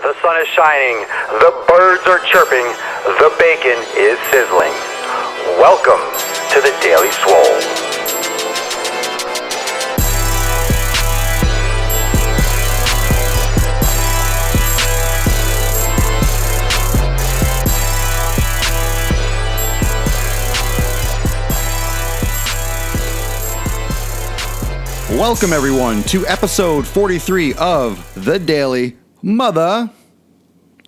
The sun is shining, the birds are chirping, the bacon is sizzling. Welcome to the Daily Swole. Welcome, everyone, to episode 43 of The Daily Mother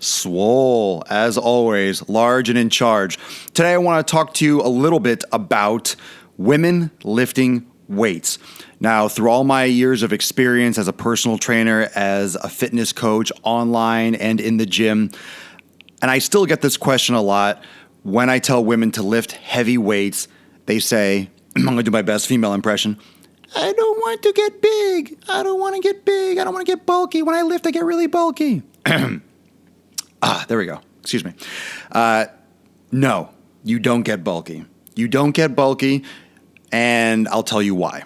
Swole. As always, large and in charge. Today, I want to talk to you a little bit about women lifting weights. Now, through all my years of experience as a personal trainer, as a fitness coach, online and in the gym, and I still get this question a lot when I tell women to lift heavy weights, they say, I'm going to do my best female impression, I don't want to get big. I don't want to get big. I don't want to get bulky. When I lift, I get really bulky. There we go. Excuse me. No, you don't get bulky. You don't get bulky, and I'll tell you why.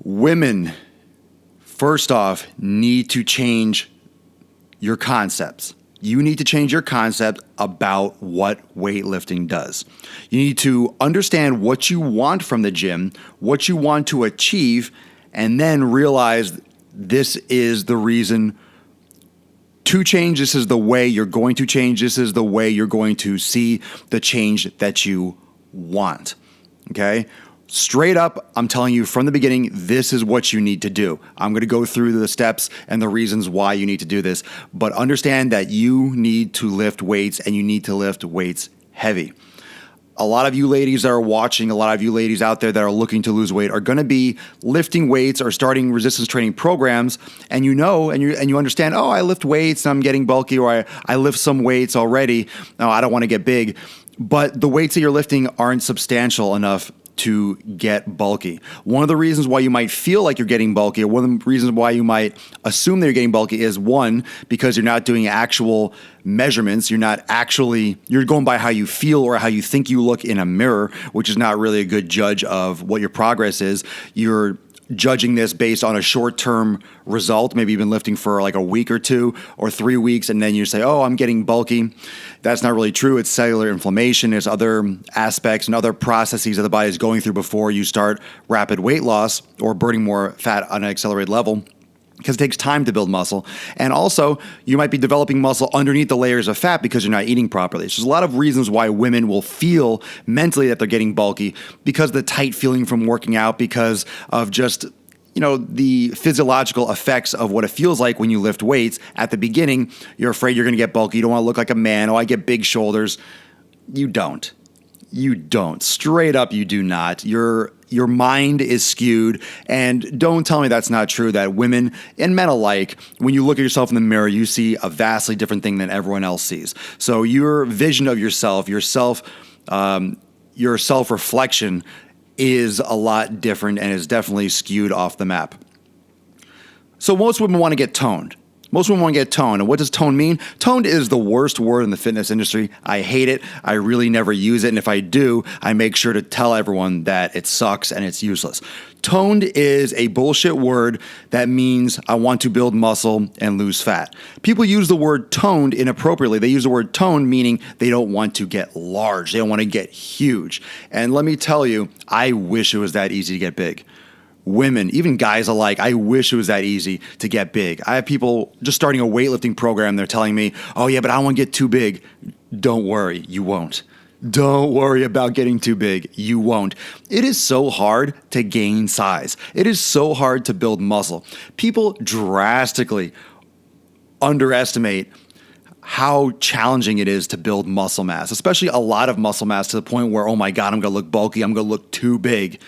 Women, first off, need to change your concepts. You need to change your concept about what weightlifting does. You need to understand what you want from the gym, what you want to achieve, and then realize this is the reason to change. This is the way you're going to change. This is the way you're going to see the change that you want. Okay? Straight up, I'm telling you from the beginning, this is what you need to do. I'm going to go through the steps and the reasons why you need to do this, but understand that you need to lift weights and you need to lift weights heavy. A lot of you ladies that are watching, a lot of you ladies out there that are looking to lose weight are going to be lifting weights or starting resistance training programs, and you know, and you understand, oh, I lift weights and I'm getting bulky, or I lift some weights already. No, I don't want to get big. But the weights that you're lifting aren't substantial enough to get bulky. One of the reasons why you might feel like you're getting bulky, or one of the reasons why you might assume that you're getting bulky is, one, because you're not doing actual measurements. You're going by how you feel or how you think you look in a mirror, which is not really a good judge of what your progress is. You're judging this based on a short-term result. Maybe you've been lifting for like a week or 2 or 3 weeks, and then you say, oh, I'm getting bulky. That's not really true. It's cellular inflammation. There's other aspects and other processes that the body is going through before you start rapid weight loss or burning more fat on an accelerated level, because it takes time to build muscle. And also, you might be developing muscle underneath the layers of fat because you're not eating properly. So there's a lot of reasons why women will feel mentally that they're getting bulky, because of the tight feeling from working out, because of just, the physiological effects of what it feels like when you lift weights. At the beginning, you're afraid you're going to get bulky. You don't want to look like a man. Oh, I get big shoulders. You don't. You don't. Straight up, you do not. Your mind is skewed, and don't tell me that's not true, that women and men alike, when you look at yourself in the mirror, you see a vastly different thing than everyone else sees. So your vision of yourself, your self-reflection is a lot different and is definitely skewed off the map. So most women want to get toned. Most women want to get toned. And what does tone mean? Toned is the worst word in the fitness industry. I hate it. I really never use it. And if I do, I make sure to tell everyone that it sucks and it's useless. Toned is a bullshit word that means I want to build muscle and lose fat. People use the word toned inappropriately. They use the word toned meaning they don't want to get large. They don't want to get huge. And let me tell you, I wish it was that easy to get big. Women, even guys alike, I wish it was that easy to get big. I have people just starting a weightlifting program. They're telling me, oh yeah, but I don't want to get too big. Don't worry, you won't. Don't worry about getting too big. You won't. It is so hard to gain size. It is so hard to build muscle. People drastically underestimate how challenging it is to build muscle mass, especially a lot of muscle mass to the point where, oh my God, I'm going to look bulky. I'm going to look too big.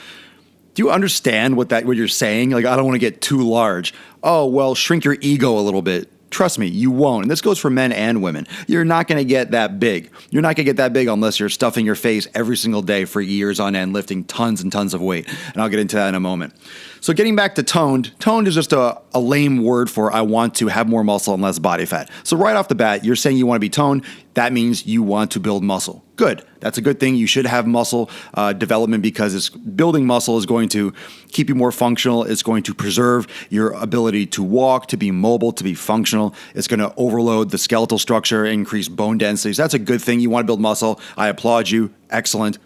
Do you understand what you're saying? Like, I don't want to get too large. Oh, well, shrink your ego a little bit. Trust me, you won't. And this goes for men and women. You're not going to get that big. You're not going to get that big unless you're stuffing your face every single day for years on end, lifting tons and tons of weight. And I'll get into that in a moment. So getting back to toned is just a lame word for I want to have more muscle and less body fat. So right off the bat, you're saying you want to be toned. that means you want to build muscle. Good. That's a good thing. You should have muscle development because building muscle is going to keep you more functional. It's going to preserve your ability to walk, to be mobile, to be functional. It's going to overload the skeletal structure, increase bone densities. That's a good thing. You want to build muscle. I applaud you. Excellent.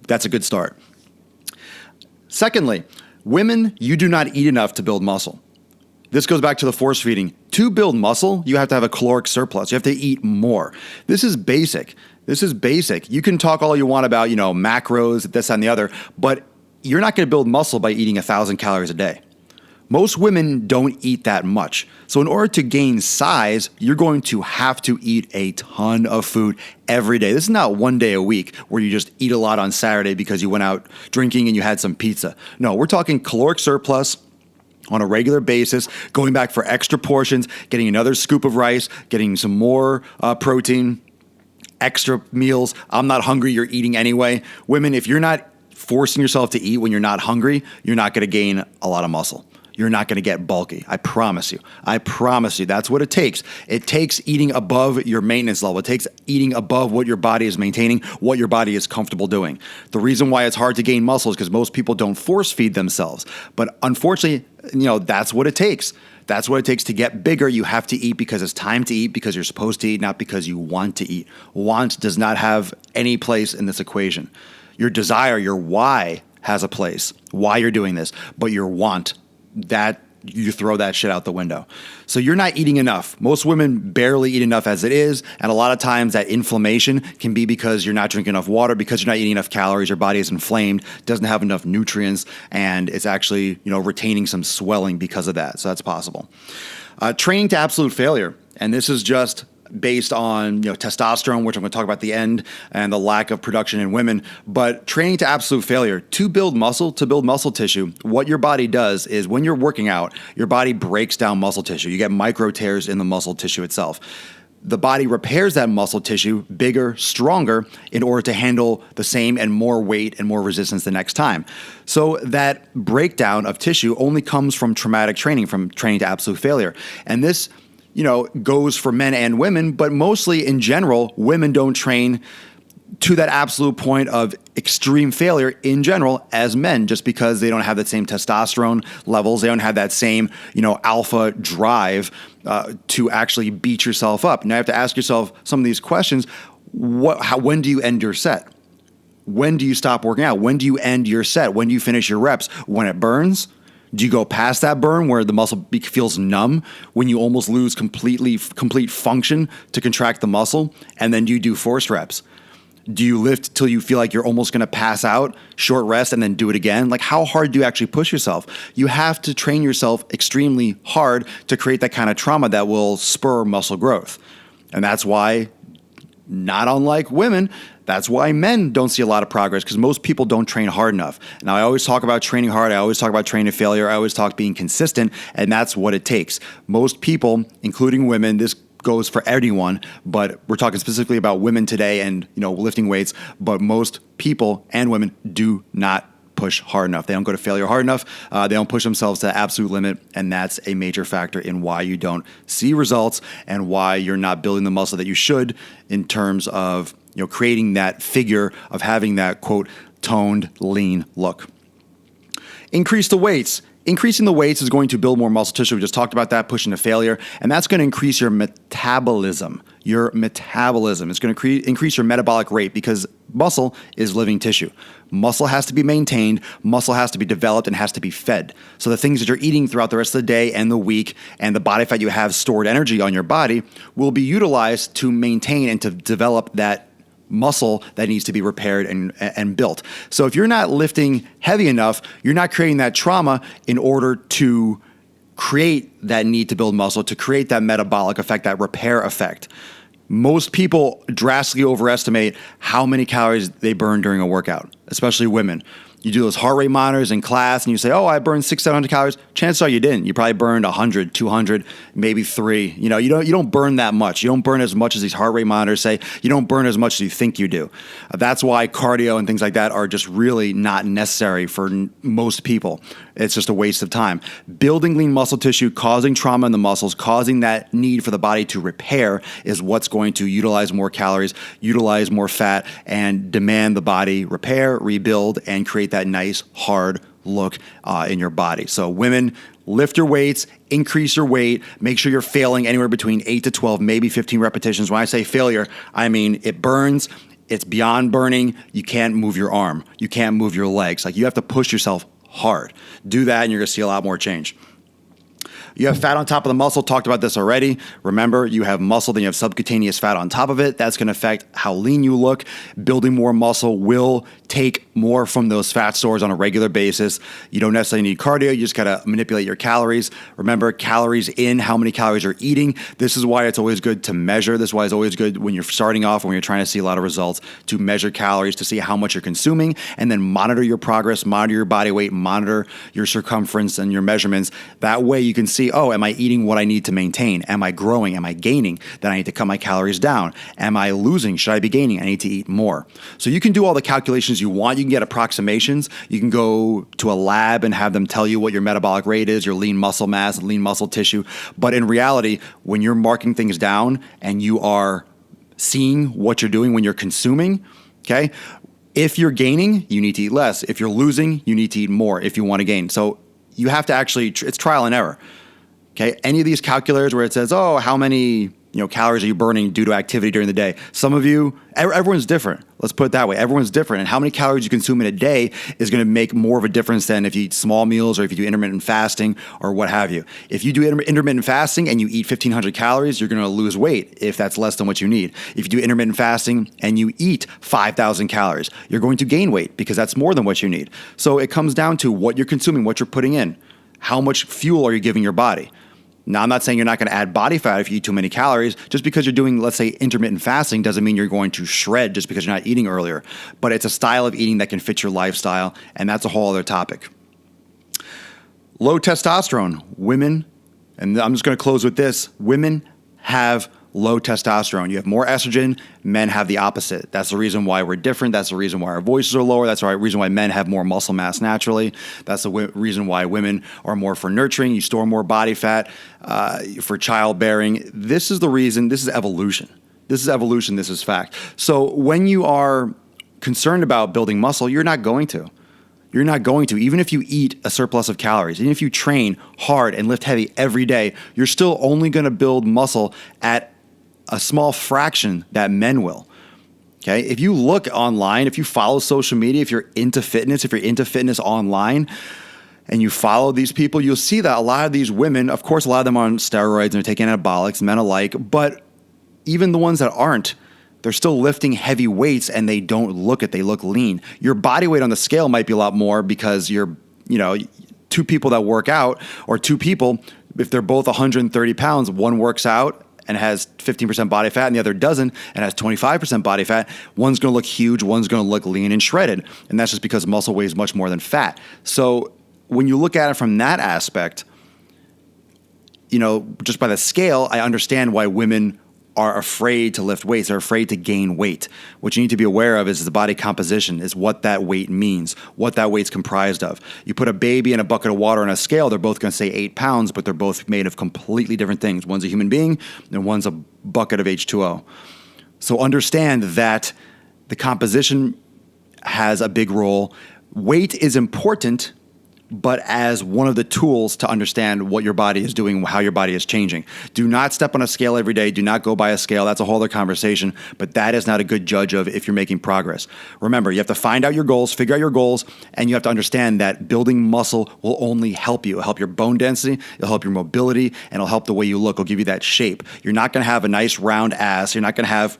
That's a good start. Secondly, women, you do not eat enough to build muscle. This goes back to the force feeding. To build muscle, you have to have a caloric surplus. You have to eat more. This is basic. You can talk all you want about, macros, this, that, and the other, but you're not going to build muscle by eating 1,000 calories a day. Most women don't eat that much. So in order to gain size, you're going to have to eat a ton of food every day. This is not one day a week where you just eat a lot on Saturday because you went out drinking and you had some pizza. No, we're talking caloric surplus on a regular basis, going back for extra portions, getting another scoop of rice, getting some more protein, extra meals. I'm not hungry, you're eating anyway. Women, if you're not forcing yourself to eat when you're not hungry, you're not going to gain a lot of muscle. You're not going to get bulky. I promise you. That's what it takes. It takes eating above your maintenance level. It takes eating above what your body is maintaining, what your body is comfortable doing. The reason why it's hard to gain muscle is because most people don't force feed themselves. But unfortunately, that's what it takes. That's what it takes to get bigger. You have to eat because it's time to eat, because you're supposed to eat, not because you want to eat. Want does not have any place in this equation. Your desire, your why has a place, why you're doing this, but your want, that you throw that shit out the window. So you're not eating enough. Most women barely eat enough as it is. And a lot of times that inflammation can be because you're not drinking enough water, because you're not eating enough calories. Your body is inflamed, doesn't have enough nutrients, and it's actually, retaining some swelling because of that. So that's possible. Training to absolute failure. And this is just based on testosterone, which I'm going to talk about at the end, and the lack of production in women. But training to absolute failure, to build muscle tissue, what your body does is when you're working out, your body breaks down muscle tissue. You get micro tears in the muscle tissue itself. The body repairs that muscle tissue bigger, stronger, in order to handle the same and more weight and more resistance the next time. So that breakdown of tissue only comes from traumatic training, from training to absolute failure. And this goes for men and women, but mostly in general, women don't train to that absolute point of extreme failure in general as men, just because they don't have that same testosterone levels. They don't have that same, alpha drive to actually beat yourself up. Now you have to ask yourself some of these questions. When do you end your set? When do you stop working out? When do you end your set? When do you finish your reps? When it burns? Do you go past that burn where the muscle feels numb, when you almost lose complete function to contract the muscle? And then do you do forced reps? Do you lift till you feel like you're almost going to pass out, short rest, and then do it again? Like, how hard do you actually push yourself? You have to train yourself extremely hard to create that kind of trauma that will spur muscle growth. And that's why, not unlike women, that's why men don't see a lot of progress, because most people don't train hard enough. Now, I always talk about training hard. I always talk about training to failure. I always talk being consistent, and that's what it takes. Most people, including women, this goes for anyone, but we're talking specifically about women today and, lifting weights, but most people and women do not push hard enough. They don't go to failure hard enough. They don't push themselves to the absolute limit, and that's a major factor in why you don't see results and why you're not building the muscle that you should in terms of creating that figure of having that, quote, toned, lean look. Increase the weights. Increasing the weights is going to build more muscle tissue. We just talked about that, pushing to failure, and that's going to increase your metabolism. It's going to increase your metabolic rate, because muscle is living tissue. Muscle has to be maintained, muscle has to be developed, and has to be fed. So the things that you're eating throughout the rest of the day and the week, and the body fat you have stored energy on your body, will be utilized to maintain and to develop that muscle that needs to be repaired and built. So if you're not lifting heavy enough, you're not creating that trauma in order to create that need to build muscle, to create that metabolic effect, that repair effect. Most people drastically overestimate how many calories they burn during a workout, especially women. You do those heart rate monitors in class and you say, oh, I burned 600-700 calories. Chances are you didn't. You probably burned 100, 200, maybe 3. You don't burn that much. You don't burn as much as these heart rate monitors say. You don't burn as much as you think you do. That's why cardio and things like that are just really not necessary for most people. It's just a waste of time. Building lean muscle tissue, causing trauma in the muscles, causing that need for the body to repair is what's going to utilize more calories, utilize more fat, and demand the body repair, rebuild, and create that nice, hard look in your body. So women, lift your weights, increase your weight, make sure you're failing anywhere between 8 to 12, maybe 15 repetitions. When I say failure, I mean it burns. It's beyond burning. You can't move your arm. You can't move your legs. Like, you have to push yourself hard. Do that and you're going to see a lot more change. You have fat on top of the muscle. Talked about this already. Remember, you have muscle, then you have subcutaneous fat on top of it. That's going to affect how lean you look. Building more muscle will take more from those fat stores on a regular basis. You don't necessarily need cardio. You just got to manipulate your calories. Remember, calories in, how many calories you're eating. This is why it's always good to measure. This is why it's always good when you're starting off, when you're trying to see a lot of results, to measure calories, to see how much you're consuming, and then monitor your progress, monitor your body weight, monitor your circumference and your measurements. That way you can see, oh, am I eating what I need to maintain? Am I growing? Am I gaining? Then I need to cut my calories down. Am I losing? Should I be gaining? I need to eat more. So you can do all the calculations you want. You can get approximations. You can go to a lab and have them tell you what your metabolic rate is, your lean muscle mass, lean muscle tissue. But in reality, when you're marking things down and you are seeing what you're doing when you're consuming, okay, if you're gaining, you need to eat less. If you're losing, you need to eat more if you want to gain. So you have to actually, it's trial and error. Okay, any of these calculators where it says, oh, how many calories are you burning due to activity during the day? Some of you, everyone's different. Let's put it that way. Everyone's different. And how many calories you consume in a day is going to make more of a difference than if you eat small meals or if you do intermittent fasting or what have you. If you do intermittent fasting and you eat 1,500 calories, you're going to lose weight if that's less than what you need. If you do intermittent fasting and you eat 5,000 calories, you're going to gain weight because that's more than what you need. So it comes down to what you're consuming, what you're putting in. How much fuel are you giving your body? Now, I'm not saying you're not going to add body fat if you eat too many calories. Just because you're doing, let's say, intermittent fasting doesn't mean you're going to shred just because you're not eating earlier. But it's a style of eating that can fit your lifestyle, and that's a whole other topic. Low testosterone. Women, and I'm just going to close with this, women have low testosterone. You have more estrogen. Men have the opposite. That's the reason why we're different. That's the reason why our voices are lower. That's the reason why men have more muscle mass naturally. That's the reason why women are more for nurturing. You store more body fat for childbearing. This is the reason. This is evolution. This is evolution. This is fact. So when you are concerned about building muscle, you're not going to. You're not going to. Even if you eat a surplus of calories, even if you train hard and lift heavy every day, you're still only going to build muscle at a small fraction that men will. Okay? If you look online, if you follow social media, if you're into fitness online, and you follow these people, you'll see that a lot of these women, of course, a lot of them are on steroids and they're taking anabolics, men alike, but even the ones that aren't, they're still lifting heavy weights and they look lean. Your body weight on the scale might be a lot more because you're, two people that work out, or two people, if they're both 130 pounds, one works out and has 15% body fat and the other doesn't and has 25% body fat, one's going to look huge, one's going to look lean and shredded. And that's just because muscle weighs much more than fat. So when you look at it from that aspect, just by the scale, I understand why women are afraid to lift weights. They're afraid to gain weight. What you need to be aware of is the body composition, is what that weight means, what that weight's comprised of. You put a baby in a bucket of water on a scale, they're both going to say 8 pounds, but they're both made of completely different things. One's a human being and one's a bucket of H2O. So understand that the composition has a big role. Weight is important, but as one of the tools to understand what your body is doing, how your body is changing. Do not step on a scale every day. Do not go by a scale. That's a whole other conversation, but that is not a good judge of if you're making progress. Remember, you have to find out your goals, figure out your goals, and you have to understand that building muscle will only help you. It'll help your bone density, it'll help your mobility, and it'll help the way you look. It'll give you that shape. You're not going to have a nice round ass. You're not going to have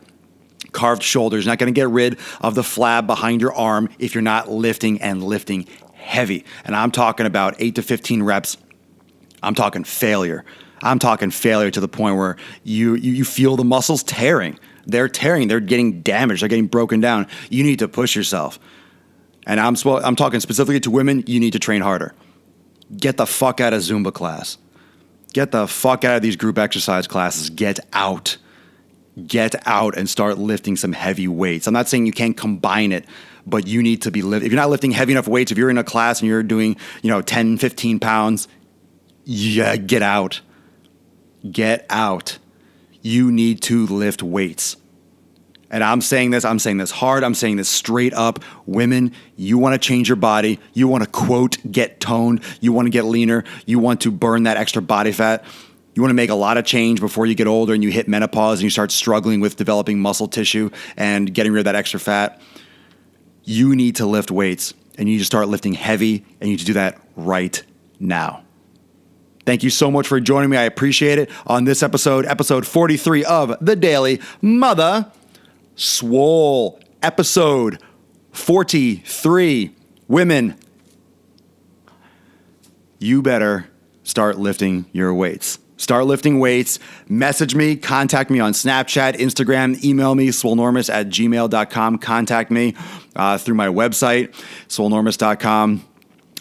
carved shoulders. You're not going to get rid of the flab behind your arm if you're not lifting heavy. And I'm talking about 8 to 15 reps. I'm talking failure. I'm talking failure to the point where you feel the muscles tearing. They're tearing. They're getting damaged. They're getting broken down. You need to push yourself. and I'm talking specifically to women, you need to train harder. Get the fuck out of Zumba class. Get the fuck out of these group exercise classes. Get out. Get out and start lifting some heavy weights. I'm not saying you can't combine it, but you need to be if you're not lifting heavy enough weights, if you're in a class and you're doing, 10, 15 pounds, yeah, get out. Get out. You need to lift weights. And I'm saying this hard. I'm saying this straight up. Women, you want to change your body. You want to, quote, get toned. You want to get leaner. You want to burn that extra body fat. You want to make a lot of change before you get older and you hit menopause and you start struggling with developing muscle tissue and getting rid of that extra fat. You need to lift weights, and you need to start lifting heavy, and you need to do that right now. Thank you so much for joining me. I appreciate it on this episode 43 of The Daily Mother Swole. Episode 43. Women, you better start lifting your weights. Start lifting weights. Message me, contact me on Snapchat, Instagram, email me, swolenormous@gmail.com. Contact me through my website, swolenormous.com.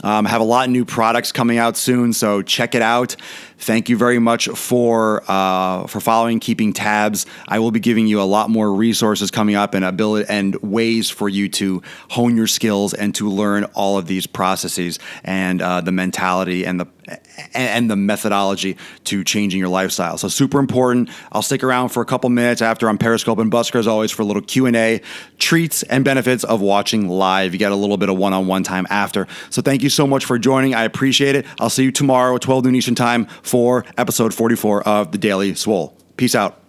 Have a lot of new products coming out soon, so check it out. Thank you very much for following, keeping tabs. I will be giving you a lot more resources coming up and ability and ways for you to hone your skills and to learn all of these processes and the mentality and the methodology to changing your lifestyle. So super important. I'll stick around for a couple minutes after on Periscope and BUSKER as always for a little Q&A, treats and benefits of watching live. You get a little bit of one-on-one time after. So thank you so much for joining. I appreciate it. I'll see you tomorrow at 12 noon Eastern time for episode 44 of The Daily Swole. Peace out.